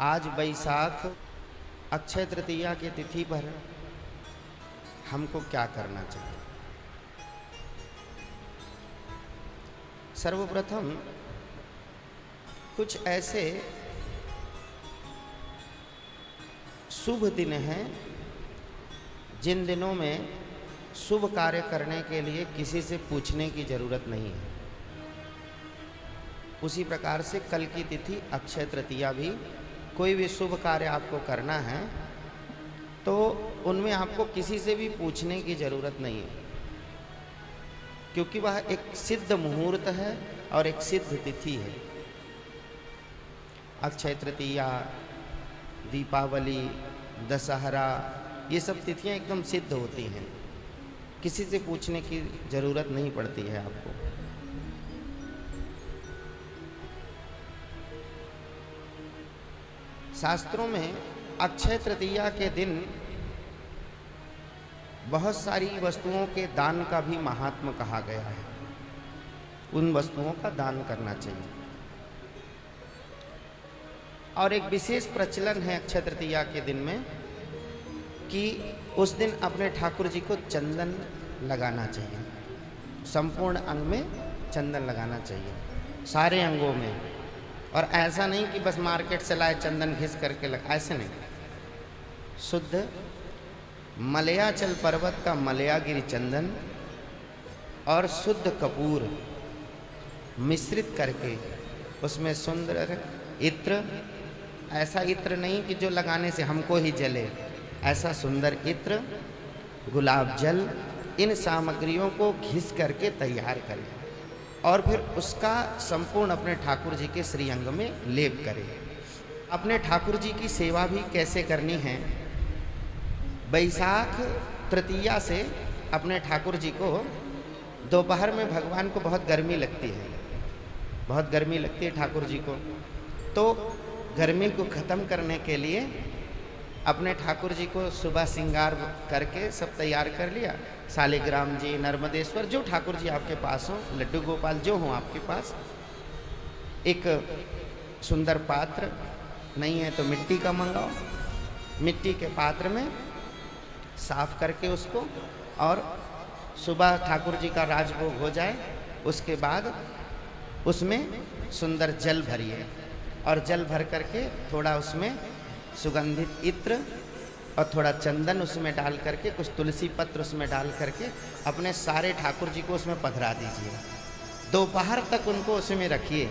आज बैसाख अक्षय तृतीया की तिथि पर हमको क्या करना चाहिए? सर्वप्रथम कुछ ऐसे शुभ दिन हैं जिन दिनों में शुभ कार्य करने के लिए किसी से पूछने की जरूरत नहीं है। उसी प्रकार से कल की तिथि अक्षय तृतीया भी, कोई भी शुभ कार्य आपको करना है तो उनमें आपको किसी से भी पूछने की जरूरत नहीं है, क्योंकि वह एक सिद्ध मुहूर्त है और एक सिद्ध तिथि है। अक्षय तृतीया, दीपावली, दशहरा, ये सब तिथियां एकदम सिद्ध होती हैं, किसी से पूछने की जरूरत नहीं पड़ती है आपको। शास्त्रों में अक्षय तृतीया के दिन बहुत सारी वस्तुओं के दान का भी महात्म कहा गया है। उन वस्तुओं का दान करना चाहिए। और एक विशेष प्रचलन है अक्षय तृतीया के दिन में कि उस दिन अपने ठाकुर जी को चंदन लगाना चाहिए। संपूर्ण अंग में चंदन लगाना चाहिए, सारे अंगों में। और ऐसा नहीं कि बस मार्केट से लाए चंदन घिस करके लगा, ऐसे नहीं। शुद्ध मलयाचल पर्वत का मलयागिरी चंदन और शुद्ध कपूर मिश्रित करके उसमें सुंदर इत्र, ऐसा इत्र नहीं कि जो लगाने से हमको ही जले, ऐसा सुंदर इत्र, गुलाब जल, इन सामग्रियों को घिस करके तैयार करें और फिर उसका संपूर्ण अपने ठाकुर जी के श्री अंग में लेप करें। अपने ठाकुर जी की सेवा भी कैसे करनी है? बैसाख तृतीया से अपने ठाकुर जी को दोपहर में, भगवान को बहुत गर्मी लगती है, बहुत गर्मी लगती है ठाकुर जी को, तो गर्मी को ख़त्म करने के लिए अपने ठाकुर जी को सुबह श्रृंगार करके सब तैयार कर लिया। शालिग्राम जी, नर्मदेश्वर, जो ठाकुर जी आपके पास हो, लड्डू गोपाल जो हो आपके पास, एक सुंदर पात्र, नहीं है तो मिट्टी का मंगाओ, मिट्टी के पात्र में साफ करके उसको, और सुबह ठाकुर जी का राजभोग हो जाए उसके बाद उसमें सुंदर जल भरिए और जल भर करके थोड़ा उसमें सुगंधित इत्र और थोड़ा चंदन उसमें डाल करके, कुछ तुलसी पत्र उसमें डाल करके अपने सारे ठाकुर जी को उसमें पधरा दीजिए। दोपहर तक उनको उसमें रखिए,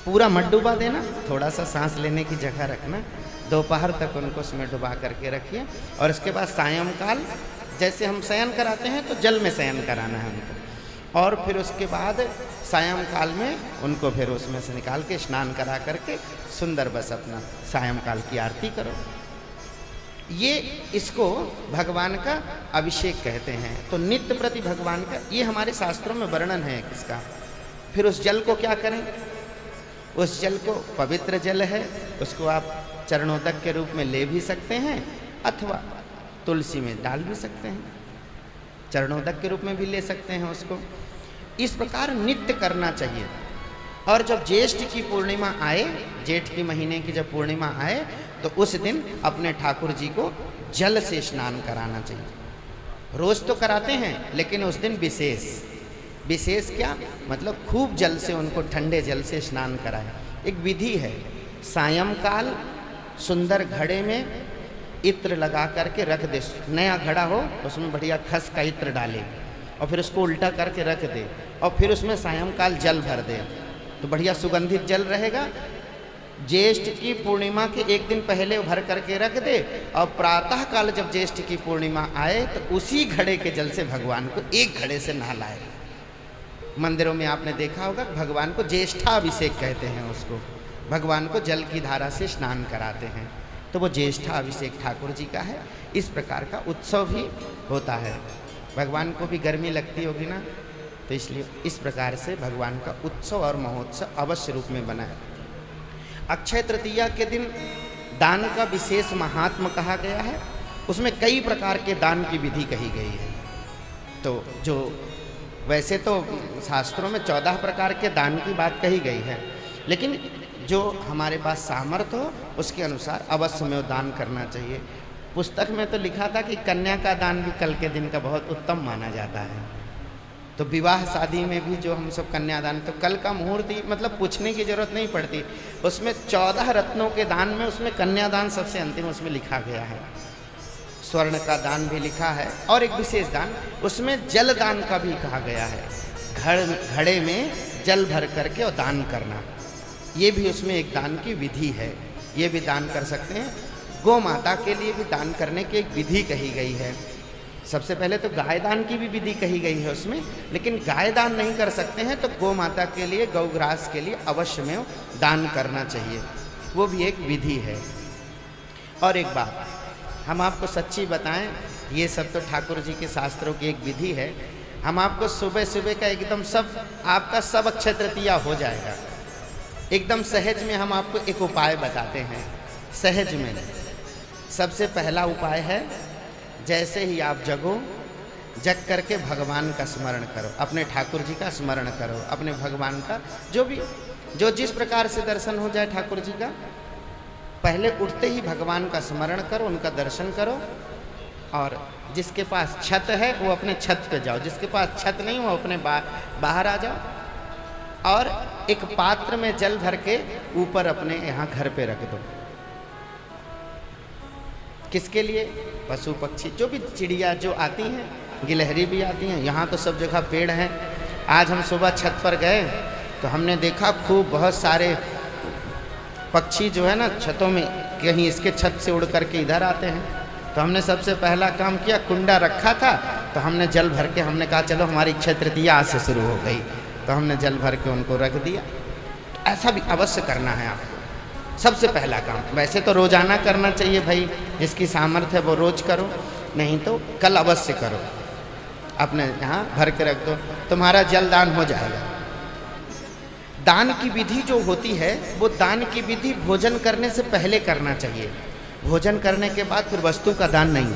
पूरा मत डुबा देना, थोड़ा सा सांस लेने की जगह रखना। दोपहर तक उनको उसमें डुबा करके रखिए और इसके बाद सायंकाल जैसे हम शयन कराते हैं तो जल में शयन कराना है उनको, और फिर उसके बाद सायंकाल में उनको फिर उसमें से निकाल के स्नान करा करके सुंदर बस अपना सायंकाल की आरती करो। ये इसको भगवान का अभिषेक कहते हैं। तो नित्य प्रति भगवान का, ये हमारे शास्त्रों में वर्णन है किसका। फिर उस जल को क्या करें? उस जल को, पवित्र जल है, उसको आप चरणोदक के रूप में ले भी सकते हैं अथवा तुलसी में डाल भी सकते हैं, चरणोदक के रूप में भी ले सकते हैं उसको। इस प्रकार नित्य करना चाहिए। और जब ज्येष्ठ की पूर्णिमा आए, जेठ के महीने की जब पूर्णिमा आए, तो उस दिन अपने ठाकुर जी को जल से स्नान कराना चाहिए। रोज तो कराते हैं लेकिन उस दिन विशेष। विशेष क्या मतलब? खूब जल से उनको, ठंडे जल से स्नान कराए। एक विधि है, सायंकाल सुंदर घड़े में इत्र लगा करके रख दे, नया घड़ा हो उसमें बढ़िया खस का इत्र डाले और फिर उसको उल्टा करके रख दे और फिर उसमें सायंकाल जल भर दे, तो बढ़िया सुगंधित जल रहेगा। ज्येष्ठ की पूर्णिमा के एक दिन पहले भर करके रख दे और प्रातः काल जब ज्येष्ठ की पूर्णिमा आए तो उसी घड़े के जल से भगवान को एक घड़े से नहलाए। मंदिरों में आपने देखा होगा भगवान को ज्येष्ठाभिषेक कहते हैं, उसको भगवान को जल की धारा से स्नान कराते हैं, तो वो ज्येष्ठाभिषेक ठाकुर जी का है। इस प्रकार का उत्सव भी होता है। भगवान को भी गर्मी लगती होगी ना, तो इसलिए इस प्रकार से भगवान का उत्सव और महोत्सव अवश्य रूप में बना है। अक्षय तृतीया के दिन दान का विशेष महात्म कहा गया है। उसमें कई प्रकार के दान की विधि कही गई है। तो जो वैसे तो शास्त्रों में 14 प्रकार के दान की बात कही गई है, लेकिन जो हमारे पास सामर्थ्य हो उसके अनुसार अवश्य में वो दान करना चाहिए। पुस्तक में तो लिखा था कि कन्या का दान भी कल के दिन का बहुत उत्तम माना जाता है। तो विवाह शादी में भी जो हम सब कन्यादान, तो कल का मुहूर्त ही मतलब पूछने की जरूरत नहीं पड़ती, उसमें 14 रत्नों के दान में उसमें कन्यादान सबसे अंतिम उसमें लिखा गया है। स्वर्ण का दान भी लिखा है और एक विशेष दान उसमें जल दान का भी कहा गया है। घड़े में जल भर करके और दान करना, ये भी उसमें एक दान की विधि है, ये भी दान कर सकते हैं। गौ माता के लिए भी दान करने की एक विधि कही गई है। सबसे पहले तो गाय दान की भी विधि कही गई है उसमें, लेकिन गाय दान नहीं कर सकते हैं तो गौ माता के लिए, गौग्रास के लिए अवश्य में दान करना चाहिए, वो भी एक विधि है। और एक बात हम आपको सच्ची बताएं, ये सब तो ठाकुर जी के शास्त्रों की एक विधि है। हम आपको सुबह सुबह का एकदम सब आपका सब अक्षय तृतीया हो जाएगा। एकदम सहज में हम आपको एक उपाय बताते हैं, सहज में। सबसे पहला उपाय है, जैसे ही आप जगो, जग करके भगवान का स्मरण करो, अपने ठाकुर जी का स्मरण करो, अपने भगवान का जो जिस प्रकार से दर्शन हो जाए ठाकुर जी का, पहले उठते ही भगवान का स्मरण करो, उनका दर्शन करो। और जिसके पास छत है वो अपने छत पे जाओ, जिसके पास छत नहीं वो अपने बाहर आ जाओ और एक पात्र में जल भर के ऊपर अपने यहाँ घर पे रख दो। किसके लिए? पशु पक्षी, जो भी चिड़िया जो आती हैं, गिलहरी भी आती हैं, यहाँ तो सब जगह पेड़ हैं। आज हम सुबह छत पर गए तो हमने देखा खूब बहुत सारे पक्षी जो है ना छतों में, कहीं इसके छत से उड़ करके इधर आते हैं। तो हमने सबसे पहला काम किया, कुंडा रखा था तो हमने जल भर के, हमने कहा चलो हमारी अक्षय तृतीया आज से शुरू हो गई, तो हमने जल भर के उनको रख दिया। तो ऐसा भी अवश्य करना है आपको, सबसे पहला काम। वैसे तो रोजाना करना चाहिए भाई, जिसकी सामर्थ्य है वो रोज करो, नहीं तो कल अवश्य करो, अपने यहाँ भर के रख दो, तुम्हारा जलदान हो जाएगा। दान की विधि जो होती है वो दान की विधि भोजन करने से पहले करना चाहिए, भोजन करने के बाद फिर वस्तु का दान नहीं।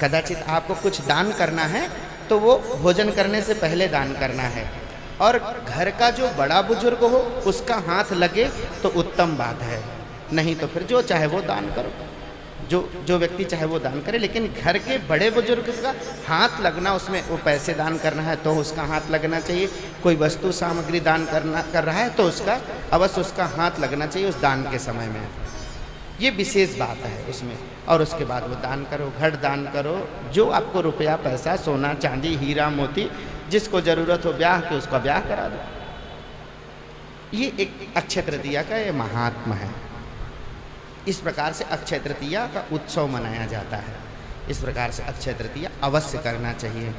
कदाचित आपको कुछ दान करना है तो वो भोजन करने से पहले दान करना है, और घर का जो बड़ा बुजुर्ग हो उसका हाथ लगे तो उत्तम बात है, नहीं तो फिर जो चाहे वो दान करो, जो व्यक्ति चाहे वो दान करे। लेकिन घर के बड़े बुजुर्ग का हाथ लगना, उसमें वो पैसे दान करना है तो उसका हाथ लगना चाहिए, कोई वस्तु सामग्री दान कर रहा है तो उसका अवश्य उसका हाथ लगना चाहिए उस दान के समय में, ये विशेष बात है उसमें। और उसके बाद वो दान करो, घट दान करो, जो आपको रुपया पैसा सोना चांदी हीरा मोती जिसको ज़रूरत हो ब्याह के उसका ब्याह करा दो। ये एक अक्षय तृतीया का ये महात्मा है। इस प्रकार से अक्षय तृतीया का उत्सव मनाया जाता है। इस प्रकार से अक्षय तृतीया अवश्य करना चाहिए।